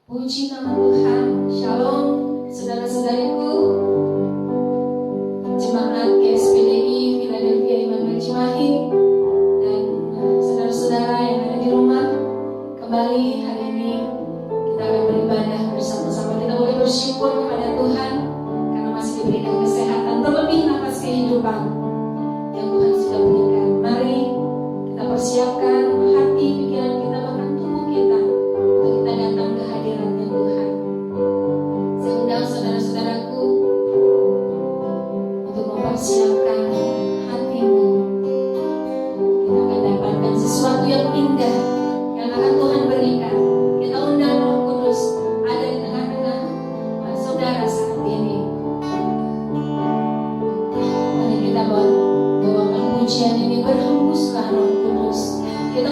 Puji nama Tuhan. Shalom saudara-saudariku, jemaat GSPDI Philadelphia Immanuel Cimahi, dan saudara-saudara yang ada di rumah. Kembali hari ini kita akan beribadah bersama-sama. Kita boleh bersyukur kepada Tuhan karena masih diberikan kesehatan, terlebih nafas kehidupan yang Tuhan sudah berikan. Mari kita persiapkan hati, pikiran kita, bahkan tubuh kita untuk kita datang ke hadiratnya Tuhan. Saya undang saudara-saudaraku untuk mempersiapkan hatimu. Kita akan dapatkan sesuatu yang indah yang akan Tuhan berikan. Kita undang Roh Kudus ada di tengah-tengah saudara saat ini. Mari kita bawakan pujian ini, berhembuslah Roh Kudus. Kita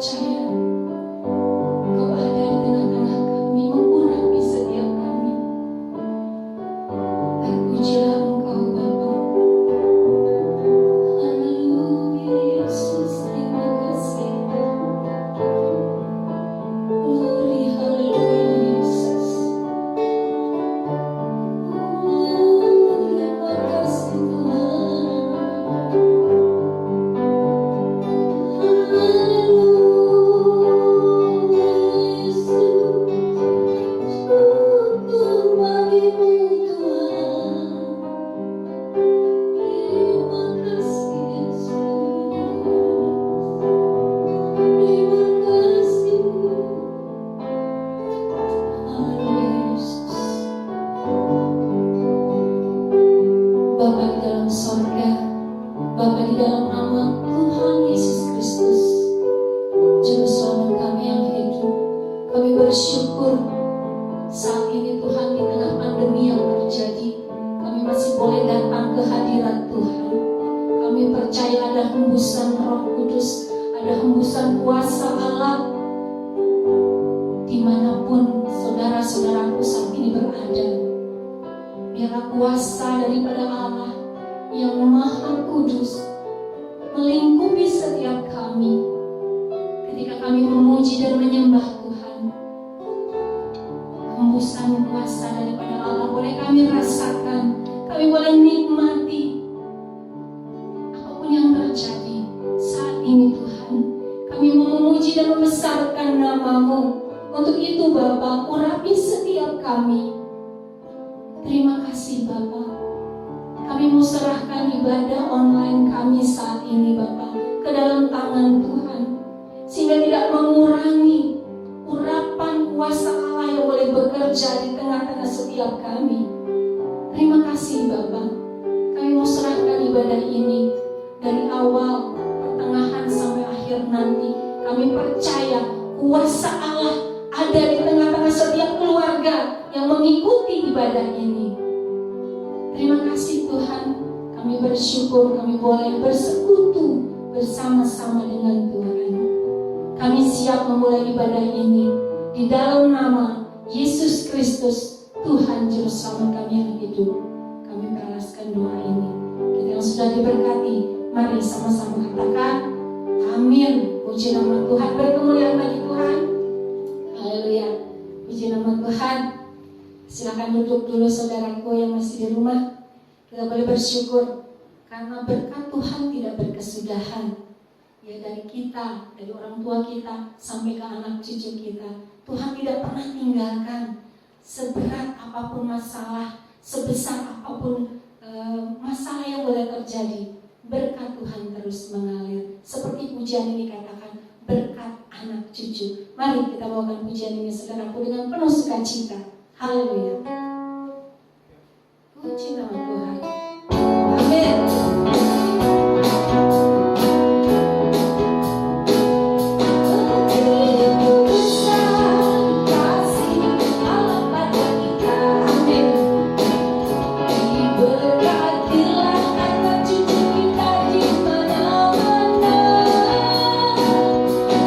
percaya Engkau ada di tengah-tengah kami, mengurapi setiap kami. Terpujilah Engkau Bapa. Haleluya Yesus, terima kasih. Glory, haleluya Yesus. Terima kasih Bapa di dalam sorga, Bapa di dalam nama Tuhan Yesus Kristus, Juru Selamat kami yang hidup, kami bersyukur saat ini Tuhan di tengah pandemi yang terjadi, kami masih boleh datang ke hadirat Tuhan. Kami percaya ada hembusan Roh Kudus, ada hembusan kuasa Allah dimanapun saudara-saudaraku saat ini berada. Biarlah kuasa daripada Allah yang Maha Kudus melingkupi setiap kami ketika kami memuji dan menyembah Tuhan. Hembusan kuasa daripada Allah boleh kami rasakan, kami boleh nikmati apapun yang terjadi saat ini Tuhan. Kami memuji dan membesarkan nama-Mu. Untuk itu Bapa, urapi setiap kami. Terima kasih Bapa. Kami mau serahkan ibadah online kami saat ini Bapa ke dalam tangan Tuhan, sehingga tidak mengurangi urapan kuasa Allah yang boleh bekerja di tengah-tengah setiap kami. Terima kasih Bapa. Kami mau serahkan ibadah ini dari awal, pertengahan sampai akhir nanti. Kami percaya kuasa Allah ada di tengah-tengah setiap keluarga yang mengikuti ibadah ini. Terima kasih Tuhan. Kami bersyukur kami boleh bersekutu bersama-sama dengan Tuhan. Kami siap memulai ibadah ini di dalam nama Yesus Kristus, Tuhan Juru Selamat kami yang hidup. Kami beralaskan doa ini. Kita yang sudah diberkati, mari sama-sama katakan amin. Puji nama Tuhan, beri kemuliaan bagi Tuhan. Haleluya. Puji nama Tuhan. Silakan duduk dulu saudaraku yang masih di rumah. Kita boleh bersyukur karena berkat Tuhan tidak berkesudahan. Ya, dari kita, dari orang tua kita sampai ke anak cucu kita, Tuhan tidak pernah tinggalkan. Seberat apapun masalah, sebesar apapun masalah yang boleh terjadi, berkat Tuhan terus mengalir. Seperti pujian ini katakan, berkat anak cucu. Mari kita bawakan pujian ini saudaraku dengan penuh sukacita. Haleluya. Puji nama Tuhan. Amin.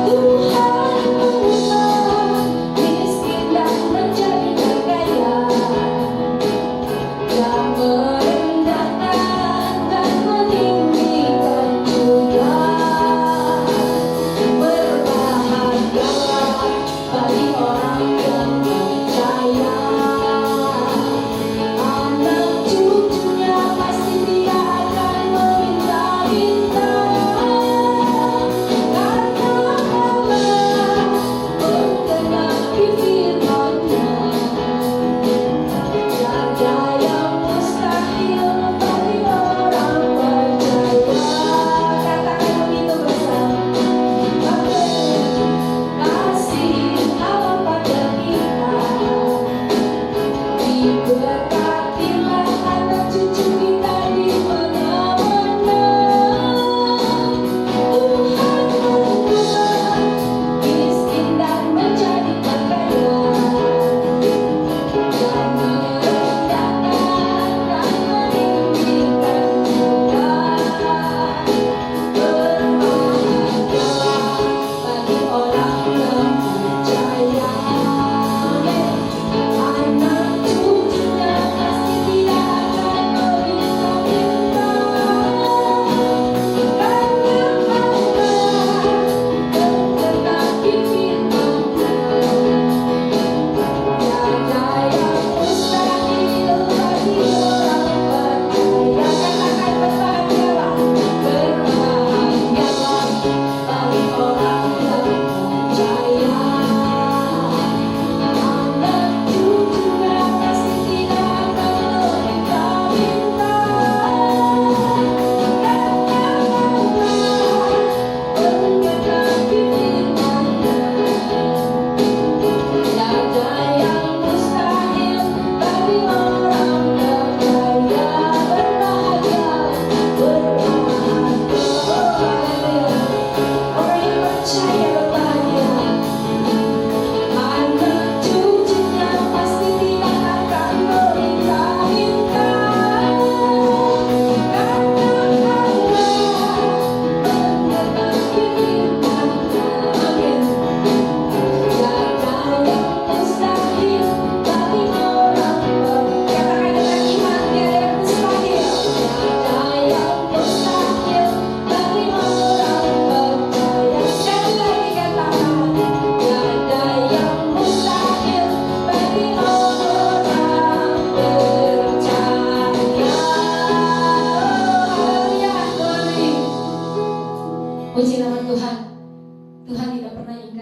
Tuhan mengubah miskin dan menjadi berkaya.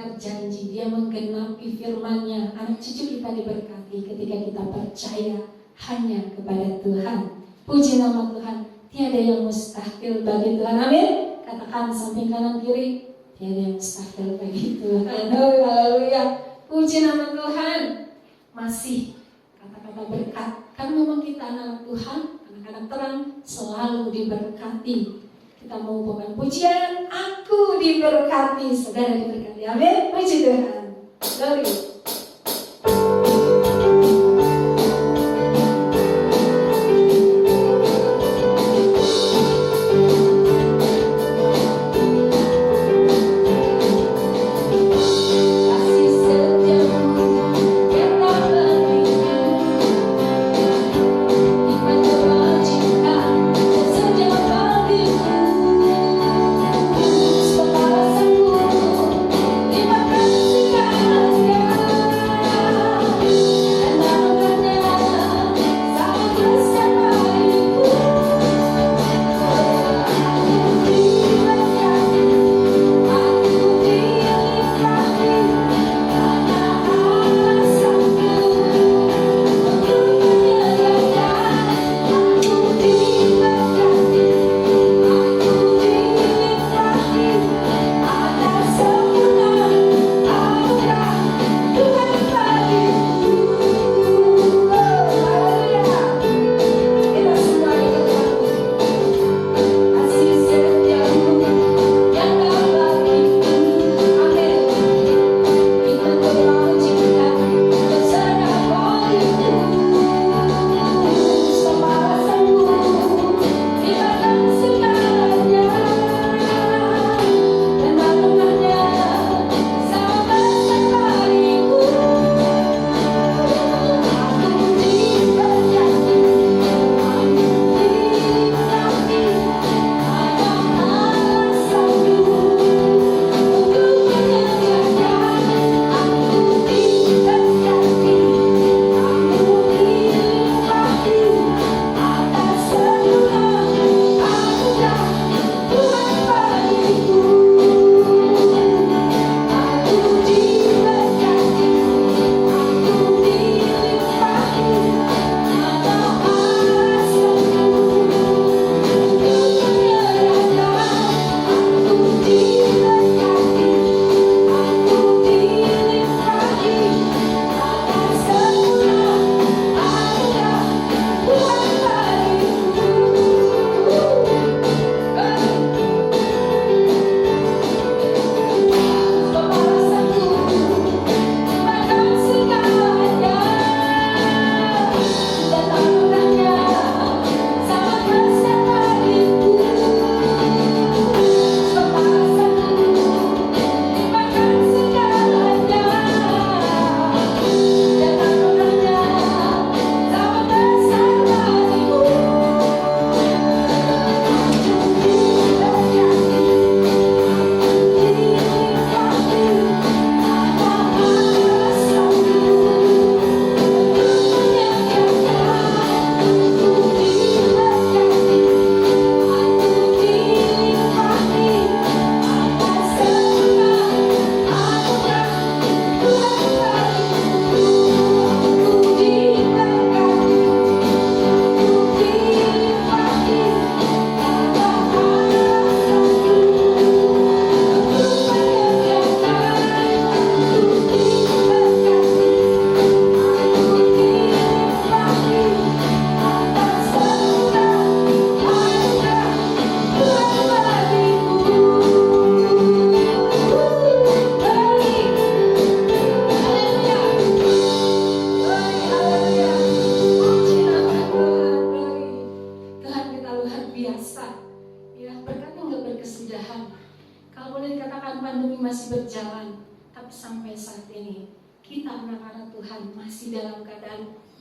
mendengar janji, dia menggenapi firman-Nya. Anak cucu kita diberkati ketika kita percaya hanya kepada Tuhan. Puji nama Tuhan. Tiada yang mustahil bagi Tuhan. Amin. Katakan samping kanan kiri, tiada yang mustahil bagi Tuhan. Haleluya. Puji nama Tuhan. Masih kata-kata berkat. Karena memang kita anak Tuhan, anak-anak terang, selalu diberkati. Kita mau bukan pujian, aku diberkati, saudara diberkati. Amin. Puji Tuhan. Glory.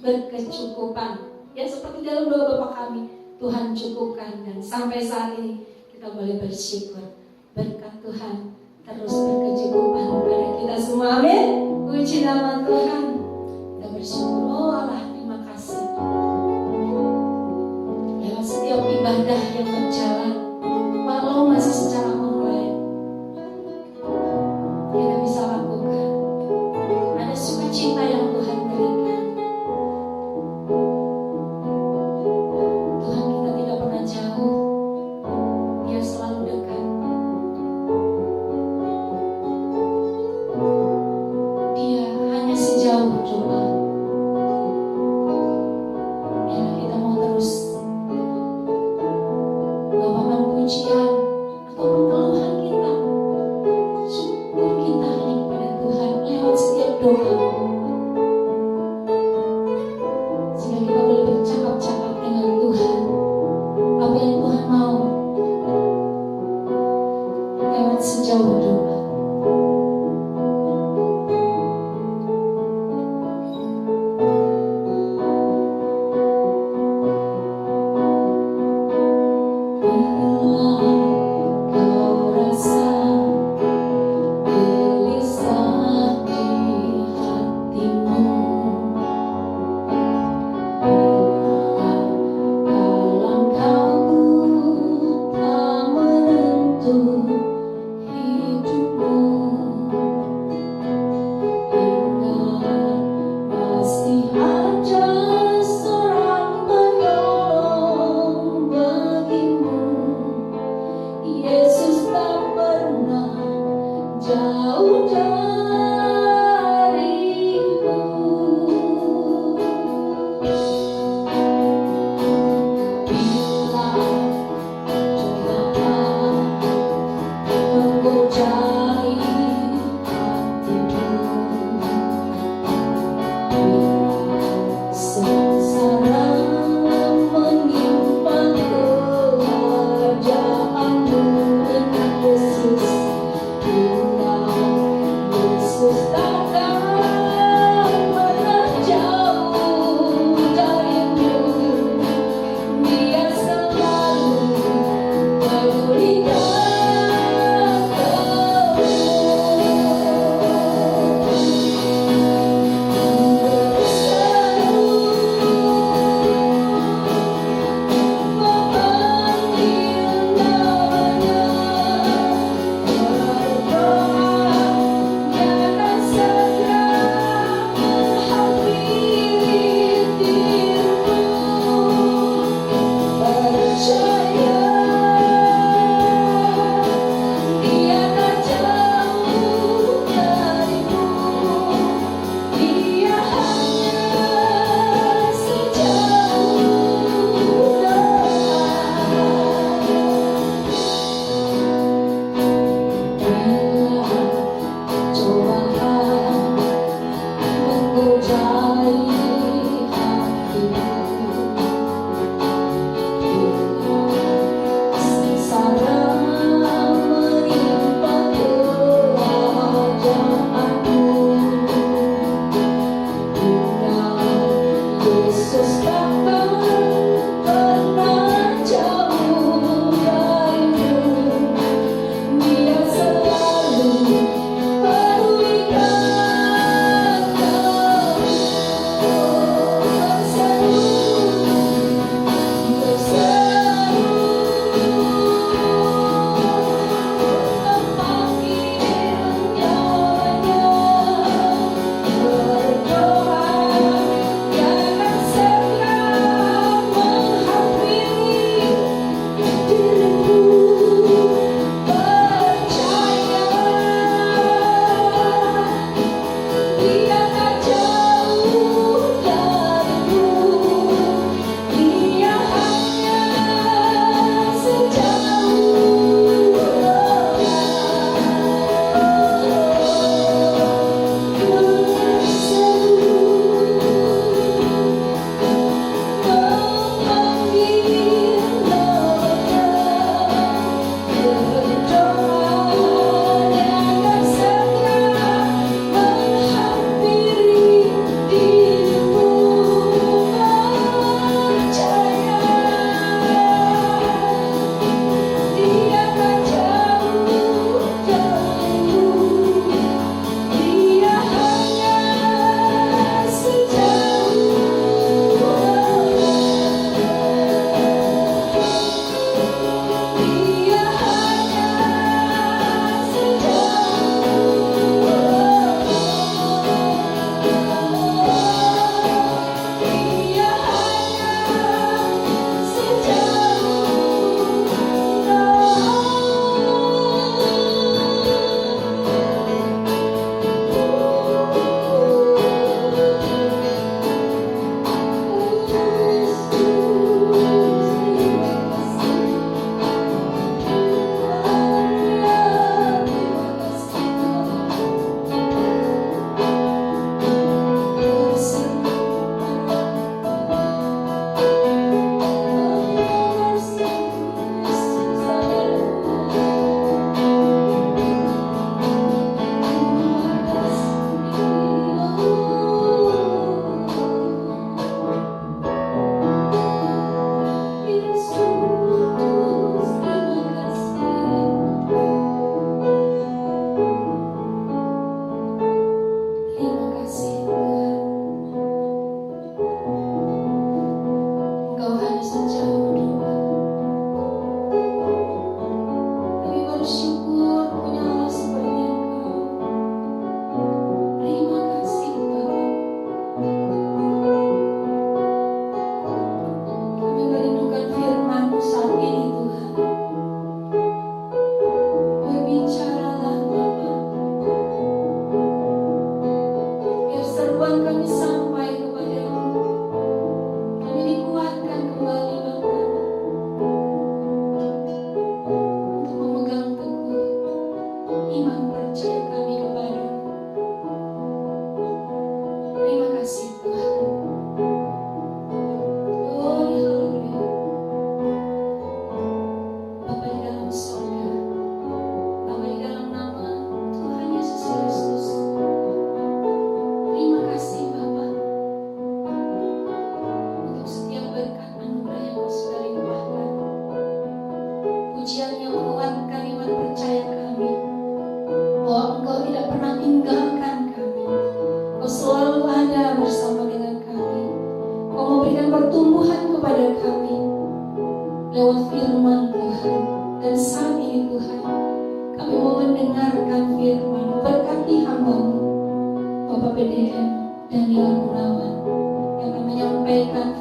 Berkecukupan ya, seperti dalam doa Bapa kami, Tuhan cukupkan, dan sampai saat ini kita boleh bersyukur berkat Tuhan terus berkecukupan pada kita semua. Amin. Puji nama Tuhan. Kita bersyukur. Oh Allah, terima kasih. Lewat setiap ibadah yang berjalan, walau masih secara online, kita bisa doa, sehingga kita boleh bercakap-cakap dengan Tuhan apa yang Tuhan mau lewat sejauh doa. Yesus tak pernah jauh darimu. Bila cobaan menggojali hatimu, bila sengsara menimpa kebahagiaanmu, Yesus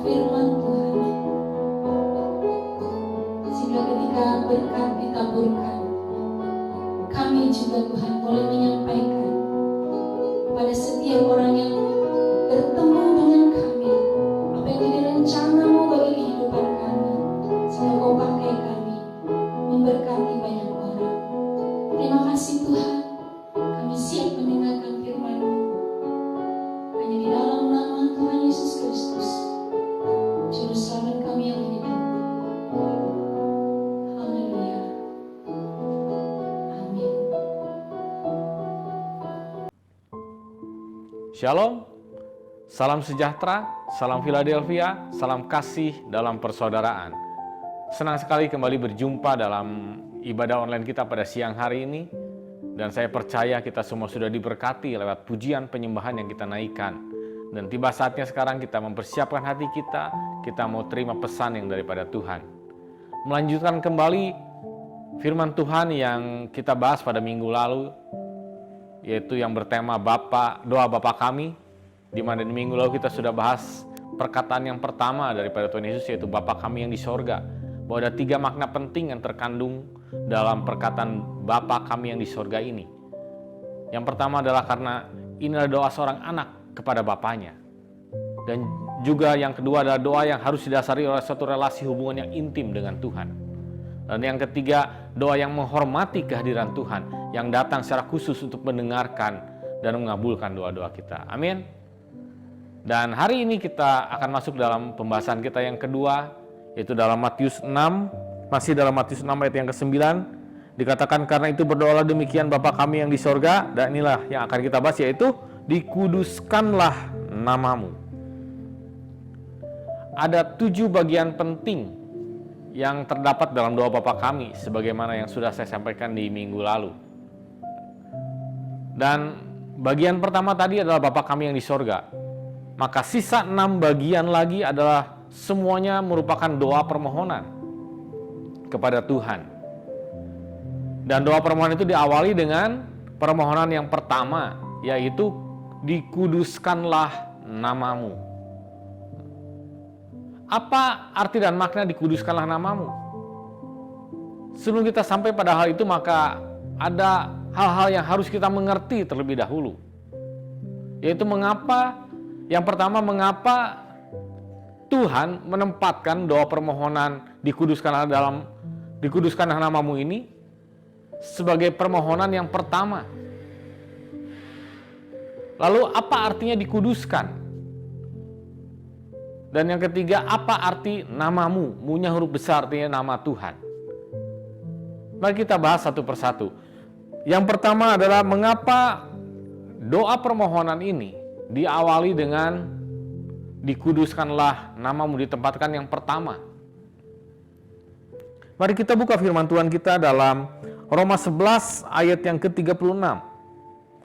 firman Tuhan. Sehingga ketika berkat ditaburkan, kami juga Tuhan boleh menyampaikan kepada setiap orang yang bertemu dengan kami apa yang jadi rencanamu bagi kehidupan kami, sehingga kau pakai kami memberkati banyak orang. Terima kasih Tuhan, kami siap mendengarkan firman-Mu. Hanya di dalam nama Tuhan Yesus Kristus, Juru Selamat kami yang hidup. Haleluya. Amin. Shalom, salam sejahtera, salam Philadelphia, salam kasih dalam persaudaraan. Senang sekali kembali berjumpa dalam ibadah online kita pada siang hari ini. Dan saya percaya kita semua sudah diberkati lewat pujian penyembahan yang kita naikkan. Dan tiba saatnya sekarang kita mempersiapkan hati kita mau terima pesan yang daripada Tuhan. Melanjutkan kembali firman Tuhan yang kita bahas pada minggu lalu, yaitu yang bertema doa Bapa kami, di mana di minggu lalu kita sudah bahas perkataan yang pertama daripada Tuhan Yesus, yaitu Bapa kami yang di sorga. Bahwa ada 3 makna penting yang terkandung dalam perkataan Bapa kami yang di sorga ini. Yang pertama adalah karena inilah doa seorang anak kepada bapaknya. Dan juga yang kedua adalah doa yang harus didasari oleh suatu relasi hubungan yang intim dengan Tuhan. Dan yang ketiga, doa yang menghormati kehadiran Tuhan, yang datang secara khusus untuk mendengarkan dan mengabulkan doa-doa kita. Amin. Dan hari ini kita akan masuk dalam pembahasan kita yang kedua, yaitu dalam Matius 6, masih dalam Matius 6 ayat yang ke-9, dikatakan karena itu berdoalah demikian Bapa kami yang di sorga, dan inilah yang akan kita bahas, yaitu dikuduskanlah namamu. Ada 7 bagian penting yang terdapat dalam doa Bapa kami, sebagaimana yang sudah saya sampaikan di minggu lalu. Dan bagian pertama tadi adalah Bapa kami yang di sorga. Maka sisa 6 bagian lagi adalah semuanya merupakan doa permohonan kepada Tuhan. Dan doa permohonan itu diawali dengan permohonan yang pertama, yaitu dikuduskanlah namamu. Apa arti dan makna dikuduskanlah namamu? Sebelum kita sampai pada hal itu, maka ada hal-hal yang harus kita mengerti terlebih dahulu. Yaitu yang pertama, mengapa Tuhan menempatkan doa permohonan dikuduskanlah namamu ini sebagai permohonan yang pertama. Lalu apa artinya dikuduskan? Dan yang ketiga, apa arti namamu? Mu-nya huruf besar artinya nama Tuhan. Mari kita bahas satu persatu. Yang pertama adalah mengapa doa permohonan ini diawali dengan dikuduskanlah namamu, ditempatkan yang pertama. Mari kita buka firman Tuhan kita dalam Roma 11 ayat yang ke-36.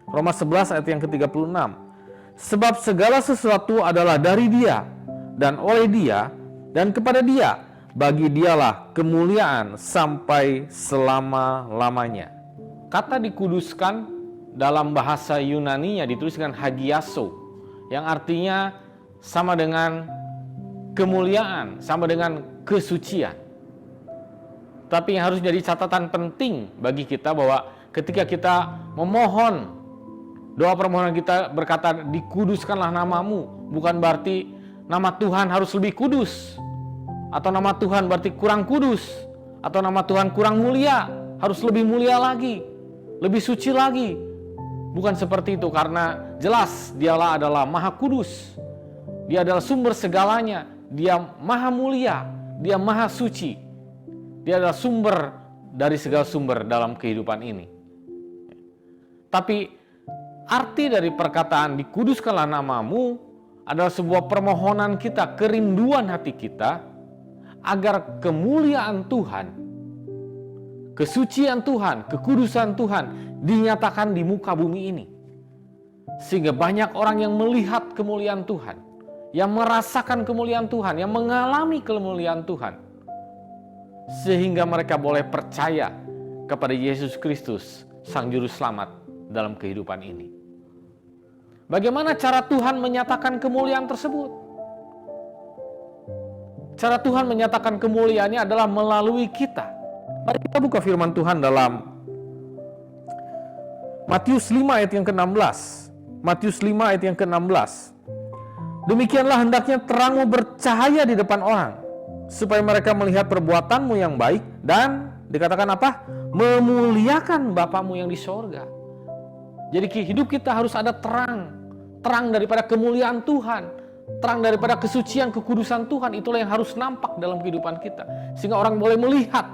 Roma 11 ayat yang ke-36. Sebab segala sesuatu adalah dari Dia, dan oleh Dia, dan kepada Dia. Bagi Dialah kemuliaan sampai selama-lamanya. Kata dikuduskan dalam bahasa Yunani-nya ditulis dengan hagiaso, yang artinya sama dengan kemuliaan, sama dengan kesucian. Tapi yang harus jadi catatan penting bagi kita bahwa ketika kita memohon, doa permohonan kita berkata dikuduskanlah namamu, bukan berarti nama Tuhan harus lebih kudus, atau nama Tuhan berarti kurang kudus, atau nama Tuhan kurang mulia, harus lebih mulia lagi, lebih suci lagi. Bukan seperti itu, karena jelas Dialah adalah Maha Kudus. Dia adalah sumber segalanya. Dia Maha Mulia, Dia Maha Suci. Dia adalah sumber dari segala sumber dalam kehidupan ini. Tapi arti dari perkataan dikuduskanlah namamu adalah sebuah permohonan kita, kerinduan hati kita agar kemuliaan Tuhan, kesucian Tuhan, kekudusan Tuhan dinyatakan di muka bumi ini. Sehingga banyak orang yang melihat kemuliaan Tuhan, yang merasakan kemuliaan Tuhan, yang mengalami kemuliaan Tuhan. Sehingga mereka boleh percaya kepada Yesus Kristus, Sang Juru Selamat dalam kehidupan ini. Bagaimana cara Tuhan menyatakan kemuliaan tersebut? Cara Tuhan menyatakan kemuliaannya adalah melalui kita. Mari kita buka firman Tuhan dalam Matius 5 ayat yang ke-16. Matius 5 ayat yang ke-16. Demikianlah hendaknya terangmu bercahaya di depan orang, supaya mereka melihat perbuatanmu yang baik dan dikatakan apa? Memuliakan Bapamu yang di sorga. Jadi hidup kita harus ada terang. Terang daripada kemuliaan Tuhan. Terang daripada kesucian, kekudusan Tuhan. Itulah yang harus nampak dalam kehidupan kita. Sehingga orang boleh melihat.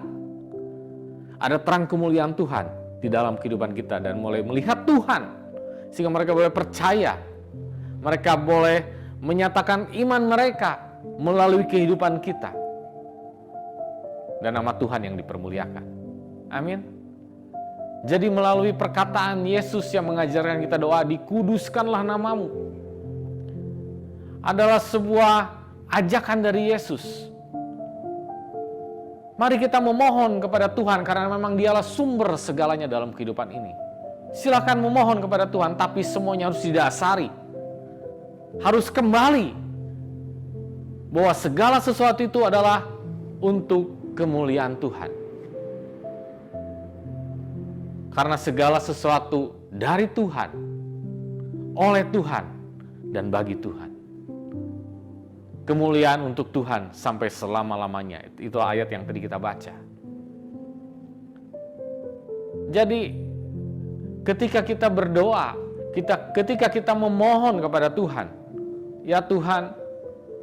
Ada terang kemuliaan Tuhan di dalam kehidupan kita. Dan mulai melihat Tuhan. Sehingga mereka boleh percaya. Mereka boleh menyatakan iman mereka melalui kehidupan kita. Dan nama Tuhan yang dipermuliakan. Amin. Jadi melalui perkataan Yesus yang mengajarkan kita doa, dikuduskanlah namamu, adalah sebuah ajakan dari Yesus. Mari kita memohon kepada Tuhan karena memang Dialah sumber segalanya dalam kehidupan ini. Silakan memohon kepada Tuhan, tapi semuanya harus didasari. Harus kembali bahwa segala sesuatu itu adalah untuk kemuliaan Tuhan. Karena segala sesuatu dari Tuhan, oleh Tuhan, dan bagi Tuhan. Kemuliaan untuk Tuhan sampai selama-lamanya. Itu ayat yang tadi kita baca. Jadi, ketika kita berdoa, ketika kita memohon kepada Tuhan, ya Tuhan,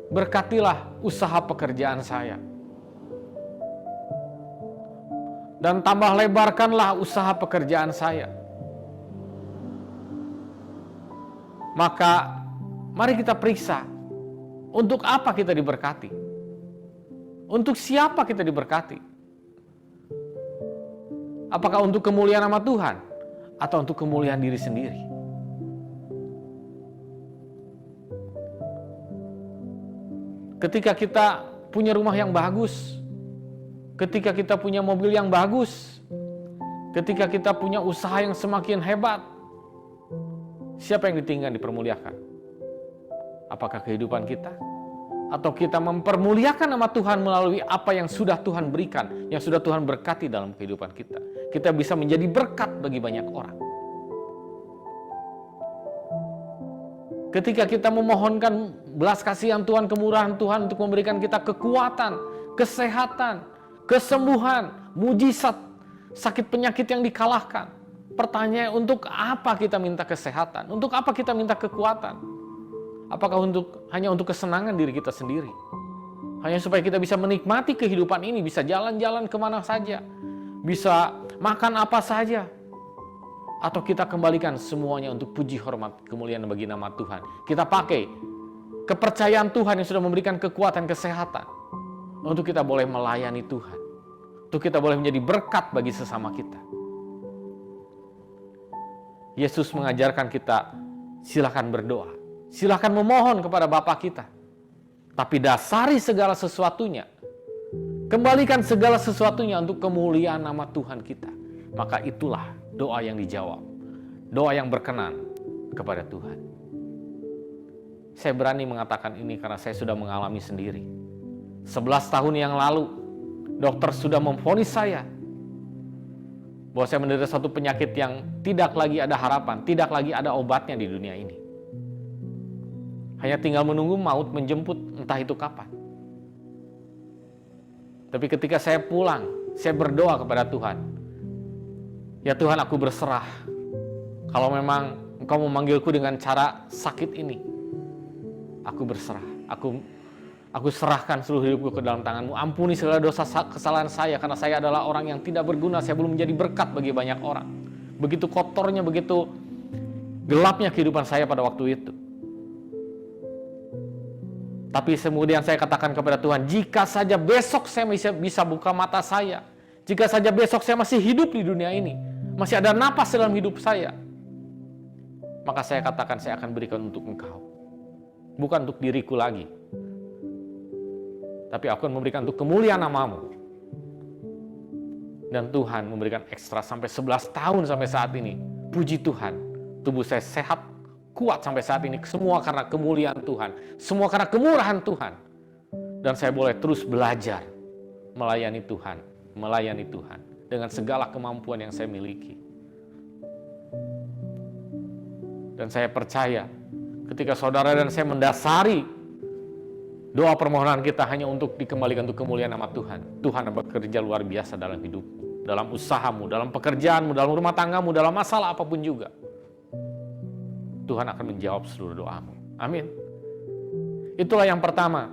berkatilah usaha pekerjaan saya. Dan tambah lebarkanlah usaha pekerjaan saya. Maka mari kita periksa, untuk apa kita diberkati? Untuk siapa kita diberkati? Apakah untuk kemuliaan nama Tuhan? Atau untuk kemuliaan diri sendiri? Ketika kita punya rumah yang bagus, ketika kita punya mobil yang bagus, ketika kita punya usaha yang semakin hebat, siapa yang ditinggal dipermuliakan? Apakah kehidupan kita? Atau kita mempermuliakan nama Tuhan melalui apa yang sudah Tuhan berikan, yang sudah Tuhan berkati dalam kehidupan kita? Kita bisa menjadi berkat bagi banyak orang. Ketika kita memohonkan belas kasihan Tuhan, kemurahan Tuhan untuk memberikan kita kekuatan, kesehatan, kesembuhan, mujizat, sakit penyakit yang dikalahkan. Pertanyaan, untuk apa kita minta kesehatan? Untuk apa kita minta kekuatan? Apakah hanya untuk kesenangan diri kita sendiri? Hanya supaya kita bisa menikmati kehidupan ini, bisa jalan-jalan kemana saja, bisa makan apa saja? Atau kita kembalikan semuanya untuk puji, hormat, kemuliaan bagi nama Tuhan? Kita pakai kepercayaan Tuhan yang sudah memberikan kekuatan, kesehatan, untuk kita boleh melayani Tuhan. Untuk kita boleh menjadi berkat bagi sesama kita. Yesus mengajarkan kita, silakan berdoa. Silakan memohon kepada Bapa kita. Tapi dasari segala sesuatunya. Kembalikan segala sesuatunya untuk kemuliaan nama Tuhan kita. Maka itulah doa yang dijawab. Doa yang berkenan kepada Tuhan. Saya berani mengatakan ini karena saya sudah mengalami sendiri. 11 tahun yang lalu, dokter sudah memvonis saya bahwa saya menderita satu penyakit yang tidak lagi ada harapan, tidak lagi ada obatnya di dunia ini. Hanya tinggal menunggu maut menjemput, entah itu kapan. Tapi ketika saya pulang, saya berdoa kepada Tuhan. Ya Tuhan, aku berserah. Kalau memang Engkau memanggilku dengan cara sakit ini, aku berserah. Aku serahkan seluruh hidupku ke dalam tangan-Mu. Ampuni segala dosa kesalahan saya, karena saya adalah orang yang tidak berguna. Saya belum menjadi berkat bagi banyak orang. Begitu kotornya, begitu gelapnya kehidupan saya pada waktu itu. Tapi kemudian saya katakan kepada Tuhan, jika saja besok saya bisa buka mata saya, jika saja besok saya masih hidup di dunia ini, masih ada napas dalam hidup saya, maka saya katakan saya akan berikan untuk Engkau. Bukan untuk diriku lagi, tapi aku akan memberikan untuk kemuliaan nama-Mu. Dan Tuhan memberikan ekstra sampai 11 tahun sampai saat ini. Puji Tuhan, tubuh saya sehat, kuat sampai saat ini. Semua karena kemuliaan Tuhan, semua karena kemurahan Tuhan. Dan saya boleh terus belajar melayani Tuhan dengan segala kemampuan yang saya miliki. Dan saya percaya ketika saudara dan saya mendasari doa permohonan kita hanya untuk dikembalikan untuk kemuliaan nama Tuhan, Tuhan bekerja luar biasa dalam hidupmu, dalam usahamu, dalam pekerjaanmu, dalam rumah tanggamu, dalam masalah apapun juga. Tuhan akan menjawab seluruh doamu. Amin. Itulah yang pertama.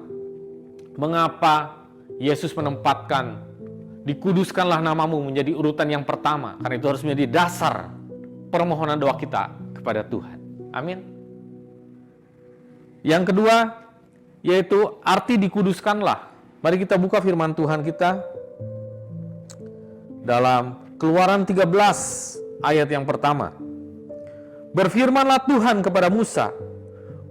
Mengapa Yesus menempatkan dikuduskanlah namamu menjadi urutan yang pertama? Karena itu harus menjadi dasar permohonan doa kita kepada Tuhan. Amin. Yang kedua, yaitu arti dikuduskanlah. Mari kita buka firman Tuhan kita dalam Keluaran 13 ayat yang pertama. Berfirmanlah Tuhan kepada Musa,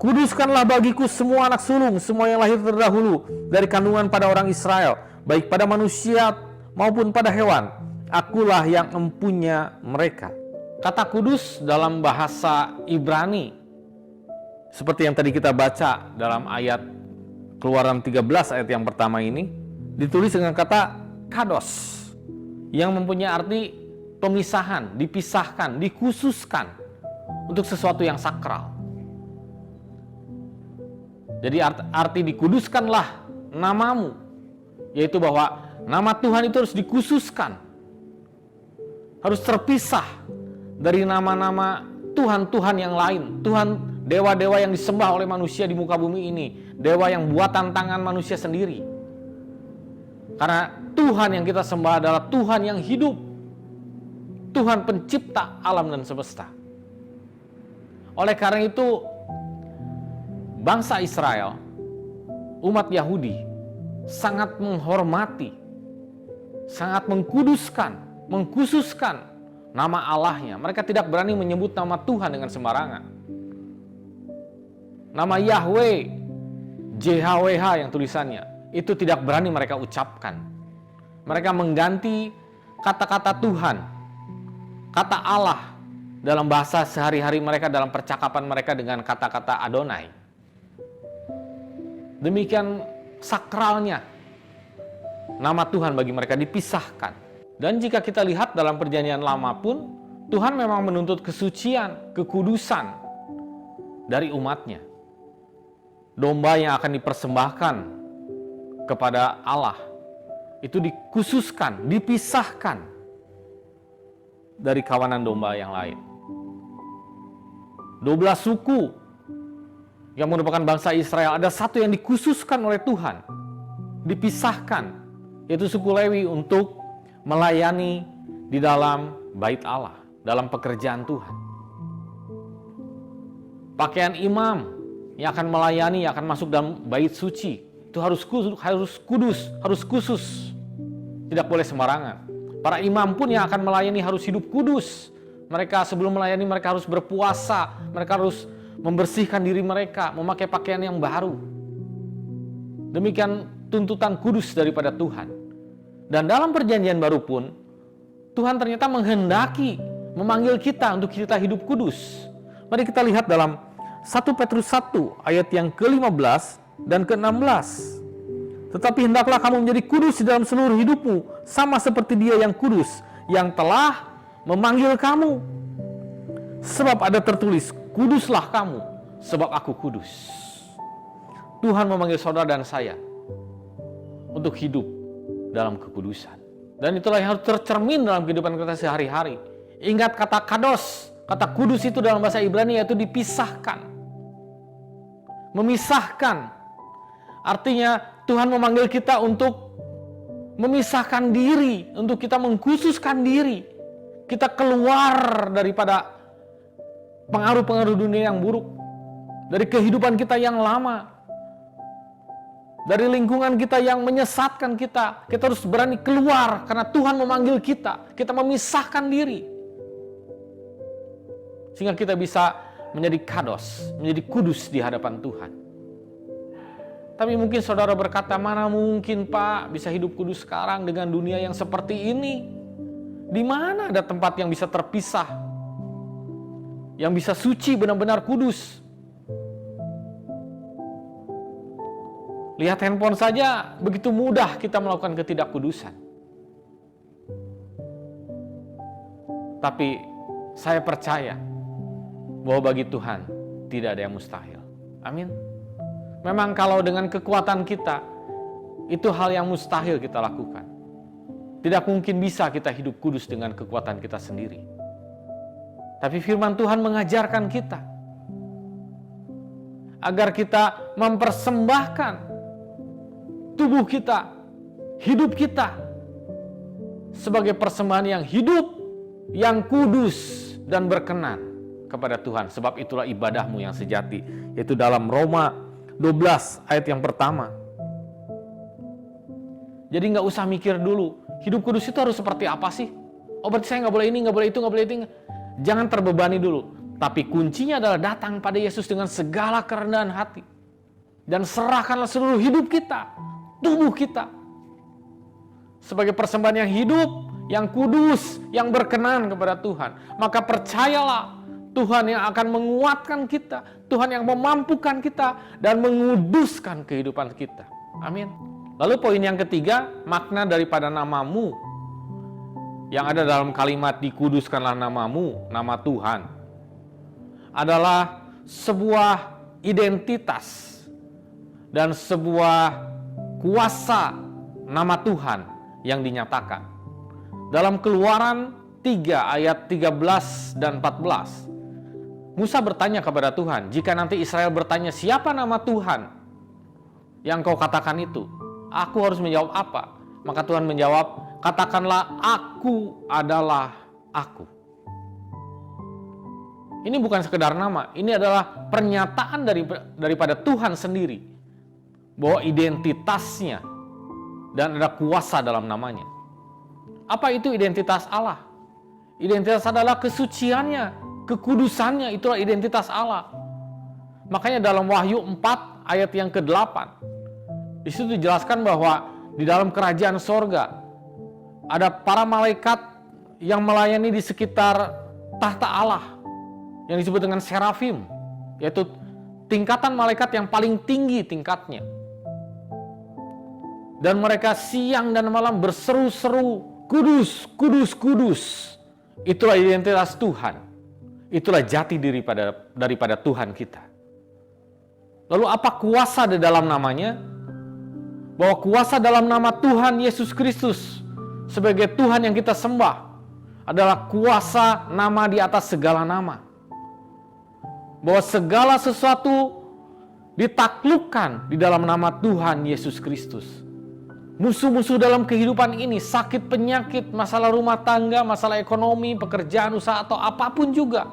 kuduskanlah bagiku semua anak sulung, semua yang lahir terdahulu dari kandungan pada orang Israel, baik pada manusia maupun pada hewan. Akulah yang empunya mereka. Kata kudus dalam bahasa Ibrani, seperti yang tadi kita baca dalam ayat Keluaran 13 ayat yang pertama ini, ditulis dengan kata kados, yang mempunyai arti pemisahan, dipisahkan, dikhususkan untuk sesuatu yang sakral. Jadi arti dikuduskanlah namamu, yaitu bahwa nama Tuhan itu harus dikhususkan, harus terpisah dari nama-nama Tuhan-Tuhan yang lain, Tuhan dewa-dewa yang disembah oleh manusia di muka bumi ini, dewa yang buatan tangan manusia sendiri. Karena Tuhan yang kita sembah adalah Tuhan yang hidup, Tuhan pencipta alam dan semesta. Oleh karena itu, bangsa Israel, umat Yahudi, sangat menghormati, sangat mengkuduskan, mengkhususkan nama Allahnya. Mereka tidak berani menyebut nama Tuhan dengan sembarangan. Nama Yahweh, JHWH yang tulisannya, itu tidak berani mereka ucapkan. Mereka mengganti kata-kata Tuhan, kata Allah dalam bahasa sehari-hari mereka, dalam percakapan mereka dengan kata-kata Adonai. Demikian sakralnya nama Tuhan bagi mereka dipisahkan. Dan jika kita lihat dalam perjanjian lama pun, Tuhan memang menuntut kesucian, kekudusan dari umatnya. Domba yang akan dipersembahkan kepada Allah itu dikhususkan, dipisahkan dari kawanan domba yang lain. 12 suku yang merupakan bangsa Israel, ada satu yang dikhususkan oleh Tuhan, dipisahkan, yaitu suku Lewi untuk melayani di dalam bait Allah, dalam pekerjaan Tuhan. Pakaian imam yang akan melayani, yang akan masuk dalam bait suci, itu harus kudus, harus khusus, tidak boleh sembarangan. Para imam pun yang akan melayani harus hidup kudus. Mereka sebelum melayani mereka harus berpuasa, mereka harus membersihkan diri mereka, memakai pakaian yang baru. Demikian tuntutan kudus daripada Tuhan. Dan dalam perjanjian baru pun, Tuhan ternyata menghendaki, memanggil kita untuk kita hidup kudus. Mari kita lihat dalam 1 Petrus 1 ayat yang ke-15 dan ke-16. Tetapi hendaklah kamu menjadi kudus di dalam seluruh hidupmu, sama seperti Dia yang kudus, yang telah memanggil kamu. Sebab ada tertulis, kuduslah kamu, sebab aku kudus. Tuhan memanggil saudara dan saya untuk hidup dalam kekudusan. Dan itulah yang harus tercermin dalam kehidupan kita sehari-hari. Ingat kata kados, kata kudus itu dalam bahasa Ibrani yaitu dipisahkan, memisahkan. Artinya Tuhan memanggil kita untuk memisahkan diri, untuk kita mengkhususkan diri. Kita keluar daripada pengaruh-pengaruh dunia yang buruk, dari kehidupan kita yang lama, dari lingkungan kita yang menyesatkan kita. Kita harus berani keluar karena Tuhan memanggil kita. Kita memisahkan diri sehingga kita bisa menjadi kados, menjadi kudus di hadapan Tuhan. Tapi mungkin saudara berkata, mana mungkin Pak bisa hidup kudus sekarang dengan dunia yang seperti ini? Di mana ada tempat yang bisa terpisah, yang bisa suci benar-benar kudus? Lihat handphone saja, begitu mudah kita melakukan ketidakkudusan. Tapi saya percaya bahwa bagi Tuhan tidak ada yang mustahil. Amin. Memang kalau dengan kekuatan kita, itu hal yang mustahil kita lakukan. Tidak mungkin bisa kita hidup kudus dengan kekuatan kita sendiri. Tapi firman Tuhan mengajarkan kita agar kita mempersembahkan tubuh kita, hidup kita sebagai persembahan yang hidup, yang kudus dan berkenan kepada Tuhan. Sebab itulah ibadahmu yang sejati. Yaitu dalam Roma 12 ayat yang pertama. Jadi gak usah mikir dulu, hidup kudus itu harus seperti apa sih? Oh berarti saya gak boleh ini, gak boleh itu, gak boleh itu. Jangan terbebani dulu. Tapi kuncinya adalah datang pada Yesus dengan segala kerendahan hati. Dan serahkanlah seluruh hidup kita, tubuh kita, sebagai persembahan yang hidup, yang kudus, yang berkenan kepada Tuhan. Maka percayalah, Tuhan yang akan menguatkan kita, Tuhan yang memampukan kita dan menguduskan kehidupan kita. Amin. Lalu poin yang ketiga, makna daripada namamu yang ada dalam kalimat dikuduskanlah namamu, nama Tuhan, adalah sebuah identitas dan sebuah kuasa nama Tuhan yang dinyatakan. Dalam Keluaran 3 ayat 13 dan 14, Musa bertanya kepada Tuhan, jika nanti Israel bertanya siapa nama Tuhan yang kau katakan itu, aku harus menjawab apa? Maka Tuhan menjawab, katakanlah aku adalah aku. Ini bukan sekedar nama, ini adalah pernyataan daripada Tuhan sendiri bahwa identitasnya dan ada kuasa dalam namanya. Apa itu identitas Allah? Identitas adalah kesuciannya, kekudusannya, itulah identitas Allah. Makanya dalam Wahyu 4 ayat yang ke-8, di situ dijelaskan bahwa di dalam kerajaan sorga ada para malaikat yang melayani di sekitar tahta Allah yang disebut dengan serafim, yaitu tingkatan malaikat yang paling tinggi tingkatnya. Dan mereka siang dan malam berseru-seru, kudus, kudus, kudus. Itulah identitas Tuhan. Itulah jati diri daripada Tuhan kita. Lalu apa kuasa di dalam namanya? Bahwa kuasa dalam nama Tuhan Yesus Kristus sebagai Tuhan yang kita sembah adalah kuasa nama di atas segala nama. Bahwa segala sesuatu ditaklukkan di dalam nama Tuhan Yesus Kristus. Musuh-musuh dalam kehidupan ini, sakit, penyakit, masalah rumah tangga, masalah ekonomi, pekerjaan, usaha, atau apapun juga.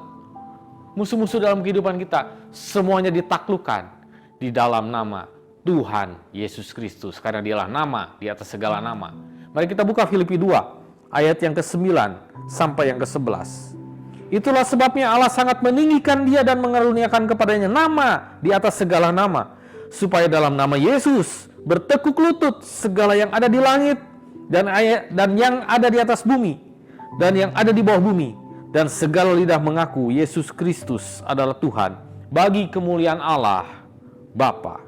Musuh-musuh dalam kehidupan kita, semuanya ditaklukkan di dalam nama Tuhan Yesus Kristus. Karena dialah nama di atas segala nama. Mari kita buka Filipi 2, ayat yang ke-9 sampai yang ke-11. Itulah sebabnya Allah sangat meninggikan dia dan mengaruniakan kepadanya nama di atas segala nama. Supaya dalam nama Yesus bertekuk lutut segala yang ada di langit dan yang ada di atas bumi dan yang ada di bawah bumi, dan segala lidah mengaku Yesus Kristus adalah Tuhan, bagi kemuliaan Allah Bapa.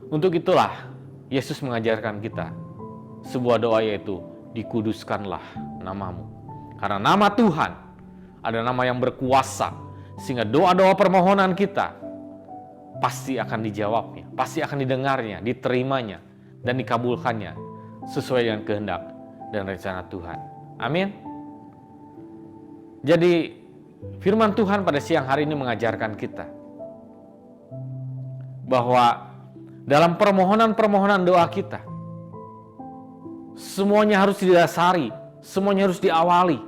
Untuk itulah Yesus mengajarkan kita sebuah doa, yaitu dikuduskanlah namamu. Karena nama Tuhan ada nama yang berkuasa, sehingga doa-doa permohonan kita pasti akan dijawabnya, pasti akan didengarnya, diterimanya, dan dikabulkannya sesuai dengan kehendak dan rencana Tuhan. Amin. Jadi firman Tuhan pada siang hari ini mengajarkan kita bahwa dalam permohonan-permohonan doa kita, semuanya harus didasari, semuanya harus diawali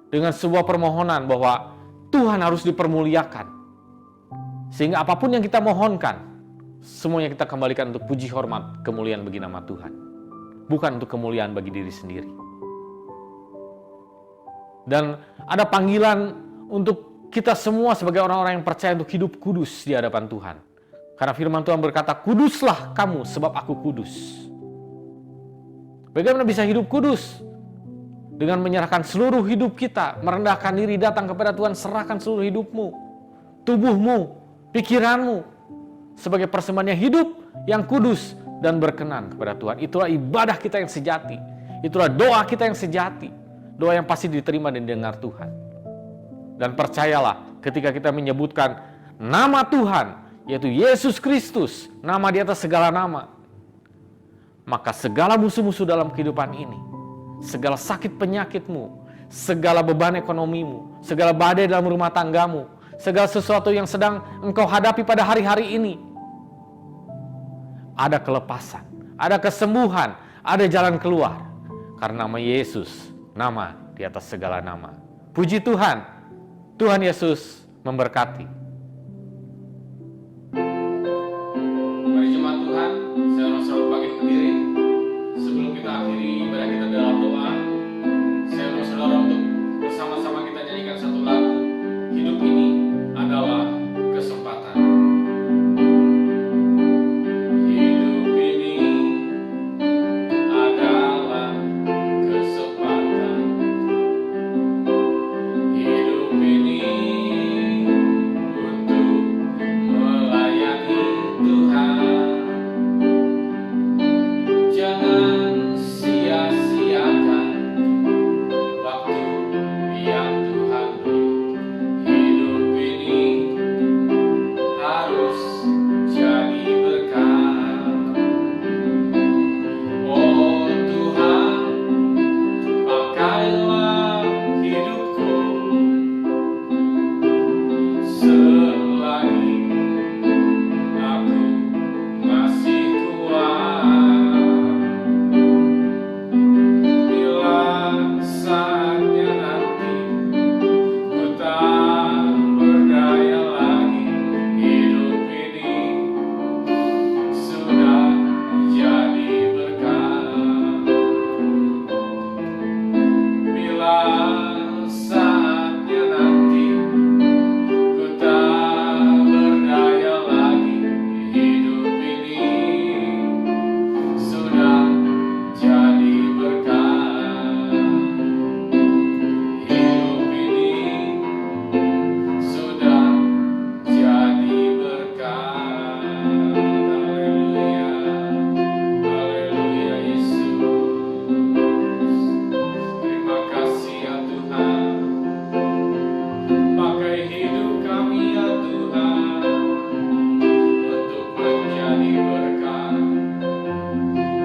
dengan sebuah permohonan bahwa Tuhan harus dipermuliakan. Sehingga apapun yang kita mohonkan, semuanya kita kembalikan untuk puji hormat kemuliaan bagi nama Tuhan. Bukan untuk kemuliaan bagi diri sendiri. Dan ada panggilan untuk kita semua sebagai orang-orang yang percaya untuk hidup kudus di hadapan Tuhan. Karena firman Tuhan berkata, kuduslah kamu sebab aku kudus. Bagaimana bisa hidup kudus? Dengan menyerahkan seluruh hidup kita, merendahkan diri, datang kepada Tuhan, serahkan seluruh hidupmu, tubuhmu, pikiranmu, sebagai persembahan yang hidup, yang kudus, dan berkenan kepada Tuhan. Itulah ibadah kita yang sejati. Itulah doa kita yang sejati. Doa yang pasti diterima dan didengar Tuhan. Dan percayalah, ketika kita menyebutkan nama Tuhan, yaitu Yesus Kristus, nama di atas segala nama, maka segala musuh-musuh dalam kehidupan ini, segala sakit penyakitmu, segala beban ekonomimu, segala badai dalam rumah tanggamu, segala sesuatu yang sedang engkau hadapi pada hari-hari ini, ada kelepasan, ada kesembuhan, ada jalan keluar. Karena nama Yesus, nama di atas segala nama. Puji Tuhan, Tuhan Yesus memberkati. Mari jemaat Tuhan, saya mau selalu bangkit berdiri. Sebelum kita akhiri ibadah kita dalam doa, saya mau saudara untuk bersama-sama kita nyanyikan satu lagu. Hidup ini adalah kesempatan. Hidup ini adalah kesempatan. Hidup ini untuk melayani Tuhan. Jangan sia-siakan waktu yang Tuhan beri. Hidup ini harus jadi berkat. Oh Tuhan, pakailah hidupku selagi aku masih kuat. Bila saatnya nanti ku tak berdaya lagi, hidup ini sudah jadi berkat. Bila saatnya nanti ku tak berdaya lagi, hidup ini sudah jadi berkat. Hidup ini sudah jadi berkat. Haleluya, haleluya Yesus. Terima kasih ya Tuhan. Pakai hidup kami ya Tuhan untuk menjadi berkat,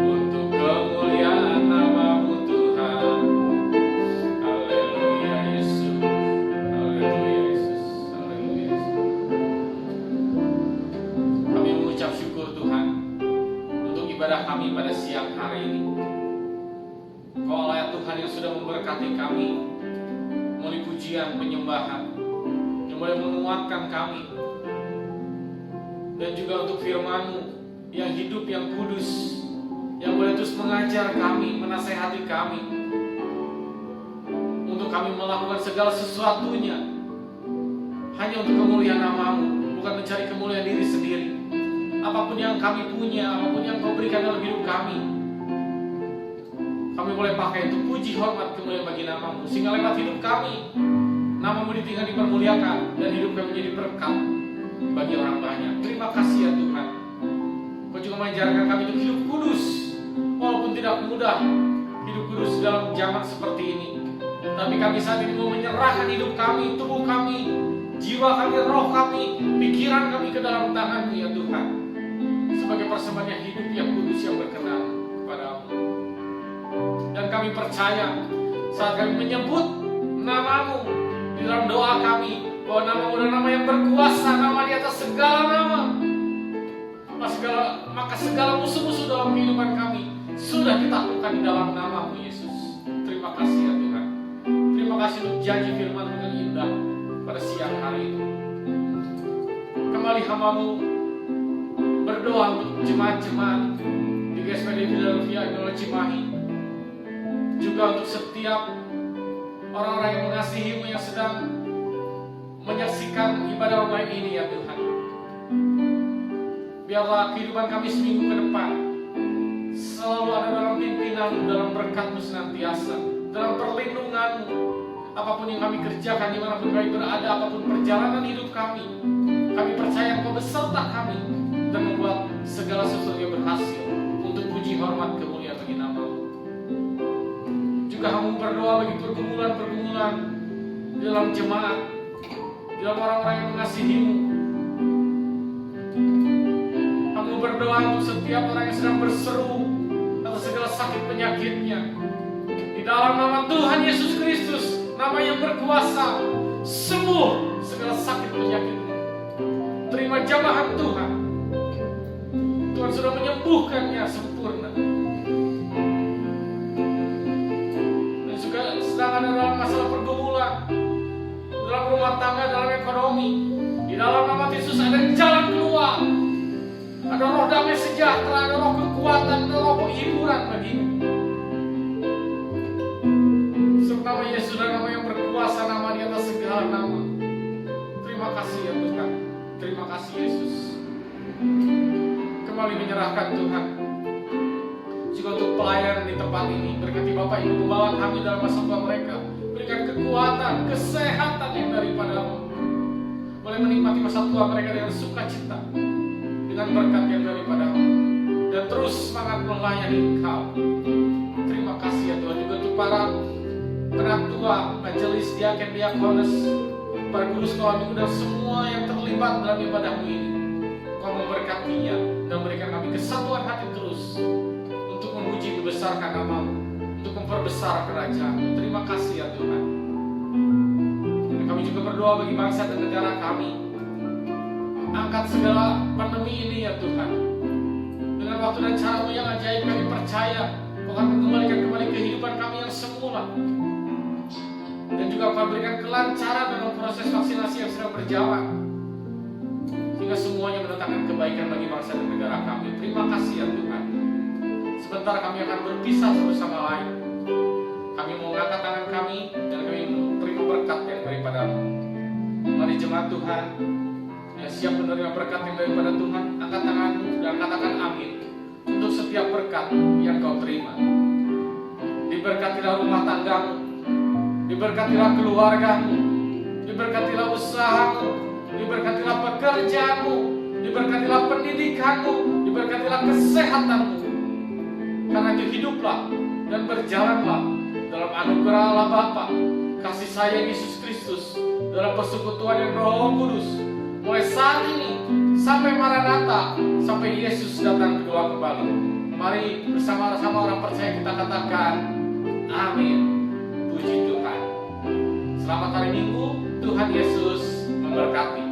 untuk kemuliaan nama-Mu Tuhan. Haleluya Yesus, haleluya Yesus, haleluya Yesus. Kami mengucap syukur Tuhan untuk ibadah kami pada siang hari ini. Kau Allah ya Tuhan yang sudah memberkati kami melalui pujian penyembahan, yang boleh menguatkan kami, dan juga untuk firman-Mu yang hidup, yang kudus, yang boleh terus mengajar kami, menasehati kami, untuk kami melakukan segala sesuatunya hanya untuk kemuliaan nama-Mu, bukan mencari kemuliaan diri sendiri. Apapun yang kami punya, apapun yang Kau berikan dalam hidup kami boleh pakai untuk puji, hormat, kemuliaan bagi nama-Mu, sehingga lewat hidup kami nama-Mu ditinggal, dipermuliakan, dan hidup kami menjadi berkat bagi orang banyak. Terima kasih ya Tuhan. Kau juga mengajarkan kami untuk hidup kudus, walaupun tidak mudah hidup kudus dalam zaman seperti ini. Tapi kami saat ini mau menyerahkan hidup kami, tubuh kami, jiwa kami, roh kami, pikiran kami ke dalam tangan-Mu ya Tuhan, sebagai persembahan yang hidup, yang kudus, yang berkenan kepada-Mu. Dan kami percaya saat kami menyebut nama-Mu di dalam doa kami, bahwa nama-Mu adalah nama yang berkuasa, nama di atas segala nama. Maka segala musuh-musuh dalam kehidupan kami sudah ditaklukkan di dalam nama-Mu Yesus. Terima kasih ya Tuhan. Terima kasih untuk janji firman-Mu yang indah pada siang hari ini. Kembali hamba-Mu berdoa untuk jemaat-jemaat di GSPD Philadelphia Indonesia Cimahi, juga untuk setiap orang-orang yang mengasihi-Mu yang sedang menyaksikan ibadah online ini ya Tuhan. Biarlah kehidupan kami seminggu ke depan selalu ada dalam pimpinan-Mu, dalam berkat-Mu senantiasa, dalam perlindungan-Mu. Apapun yang kami kerjakan, dimanapun kami berada, apapun perjalanan hidup kami percaya Engkau beserta kami. dan membuat segala sesuatunya berhasil untuk puji hormat kemuliaan bagi nama-Mu. Juga Hamba berdoa bagi pergumulan-pergumulan di dalam jemaat, di dalam orang-orang yang mengasihi-Mu. Hamba berdoa untuk setiap orang yang sedang berseru atas segala sakit penyakitnya. Di dalam nama Tuhan Yesus Kristus, nama yang berkuasa, sembuh segala sakit penyakitmu. Terima jamahan Tuhan. Tuhan sudah menyembuhkannya sempurna. Dan juga sedang ada dalam masalah pergumulan, dalam rumah tangga, dalam ekonomi. Di dalam nama Yesus ada jalan keluar. Ada roh damai sejahtera, ada roh kekuatan, ada roh penghiburan bagimu. Sebab nama Yesus adalah nama yang berkuasa, nama di atas segala nama. Terima kasih ya Tuhan. Terima kasih Yesus. Kembali menyerahkan Tuhan juga untuk pelayanan di tempat ini. Berkati Bapak Ibu Gembala kami dalam masa tua mereka. Berikan kekuatan, kesehatan yang daripada-Mu. Boleh menikmati masa tua mereka dengan sukacita, dengan berkat yang daripada-Mu, dan terus semangat melayani Engkau. Terima kasih ya Tuhan. Juga untuk para penatua, majelis, diaken, diakones, para guru sekolah minggu, dan semua yang terlibat dalam ibadah-Mu ini. Kau memberkatinya dan berikan kami kesatuan hati terus untuk memuji membesarkan nama-Mu, untuk memperbesar kerajaan. Terima kasih ya Tuhan. Dan kami juga berdoa bagi bangsa dan negara kami. Angkat segala pandemi ini ya Tuhan. Dengan waktu dan cara-Mu yang ajaib, kami percaya Kau akan mengembalikan kembali kehidupan kami yang semula. Dan juga Kau berikan kelancaran dalam proses vaksinasi yang sedang berjalan, sehingga semuanya mendatangkan kebaikan bagi bangsa dan negara kami. Terima kasih ya Tuhan. Sebentar kami akan berpisah satu sama lain. Kami mau mengangkat tangan kami dan kami menerima berkat yang daripada-Mu. Mari jemaat Tuhan yang siap menerima berkat yang daripada Tuhan, angkat tanganmu dan katakan amin untuk setiap berkat yang kau terima. Diberkatilah rumah tanggamu, diberkatilah keluargamu, diberkatilah usahamu, diberkatilah pekerjaanmu, diberkatilah pendidikanmu, diberkatilah kesehatanmu. Karena itu hiduplah dan berjalanlah dalam anugerah Allah Bapa, kasih sayang Yesus Kristus, dalam persekutuan yang Roh Kudus, mulai saat ini sampai Maranatha, sampai Yesus datang kedua kembali. Mari bersama-sama orang percaya kita katakan amin. Puji Tuhan. Selamat hari Minggu. Tuhan Yesus memberkati.